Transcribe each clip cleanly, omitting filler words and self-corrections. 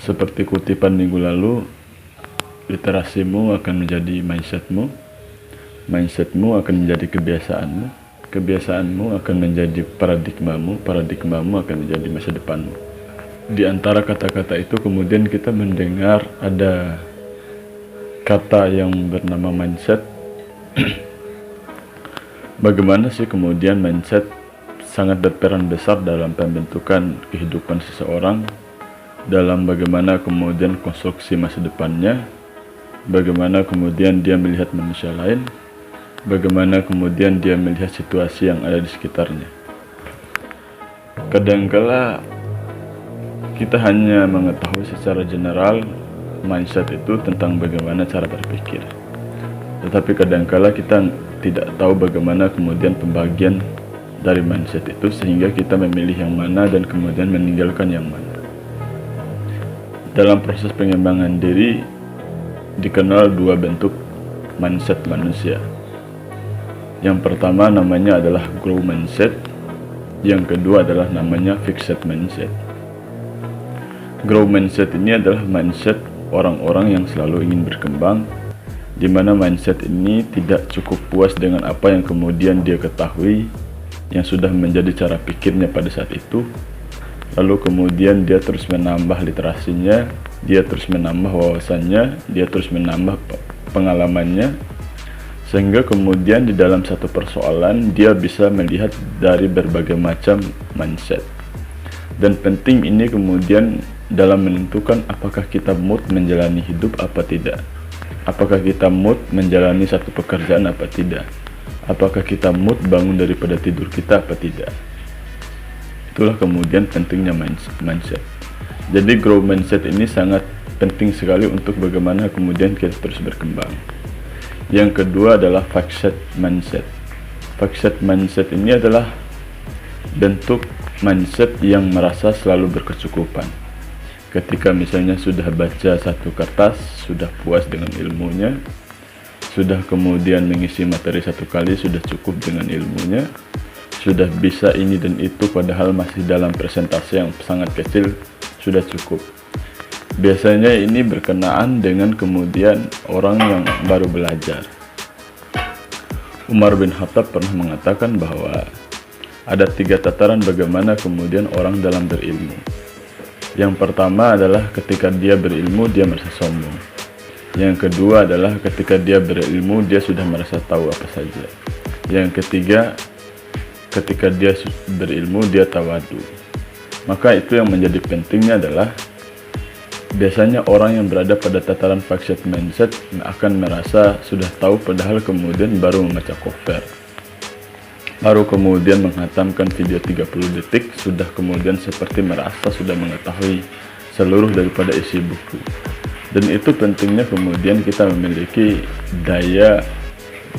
Seperti kutipan minggu lalu, literasimu akan menjadi mindsetmu, mindsetmu akan menjadi kebiasaanmu, kebiasaanmu akan menjadi paradigmamu, paradigmamu akan menjadi masa depanmu. Di antara kata-kata itu kemudian kita mendengar ada kata yang bernama mindset. Bagaimana sih kemudian mindset sangat berperan besar dalam pembentukan kehidupan seseorang, dalam bagaimana kemudian konstruksi masa depannya, bagaimana kemudian dia melihat manusia lain, bagaimana kemudian dia melihat situasi yang ada di sekitarnya. Kadangkala kita hanya mengetahui secara general mindset itu tentang bagaimana cara berpikir, tetapi kadangkala kita tidak tahu bagaimana kemudian pembagian dari mindset itu, sehingga kita memilih yang mana dan kemudian meninggalkan yang mana. Dalam proses pengembangan diri dikenal dua bentuk mindset manusia. Yang pertama namanya adalah growth mindset, yang kedua adalah namanya fixed mindset. Growth mindset ini adalah mindset orang-orang yang selalu ingin berkembang, di mana mindset ini tidak cukup puas dengan apa yang kemudian dia ketahui, yang sudah menjadi cara pikirnya pada saat itu. Lalu kemudian dia terus menambah literasinya, dia terus menambah wawasannya, dia terus menambah pengalamannya, sehingga kemudian di dalam satu persoalan dia bisa melihat dari berbagai macam mindset. Dan penting ini kemudian dalam menentukan apakah kita mood menjalani hidup apa tidak, apakah kita mood menjalani satu pekerjaan apa tidak, apakah kita mood bangun daripada tidur kita apa tidak. Itulah kemudian pentingnya mindset. Jadi growth mindset ini sangat penting sekali untuk bagaimana kemudian kita terus berkembang. Yang kedua adalah fixed mindset. Fixed mindset ini adalah bentuk mindset yang merasa selalu berkecukupan. Ketika misalnya sudah baca satu kertas, sudah puas dengan ilmunya, sudah kemudian mengisi materi satu kali, sudah cukup dengan ilmunya, sudah bisa ini dan itu padahal masih dalam presentasi yang sangat kecil, sudah cukup. Biasanya ini berkenaan dengan kemudian orang yang baru belajar. Umar bin Khattab pernah mengatakan bahwa ada 3 tataran bagaimana kemudian orang dalam berilmu. Yang pertama adalah ketika dia berilmu dia merasa sombong. Yang kedua adalah ketika dia berilmu dia sudah merasa tahu apa saja. Yang ketiga, ketika dia berilmu dia tawadu. Maka itu yang menjadi pentingnya adalah biasanya orang yang berada pada tataran fixed mindset akan merasa sudah tahu padahal kemudian baru membaca cover, baru kemudian menghatamkan video 30 detik, sudah kemudian seperti merasa sudah mengetahui seluruh daripada isi buku. Dan itu pentingnya kemudian kita memiliki daya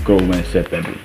growth mindset tadi.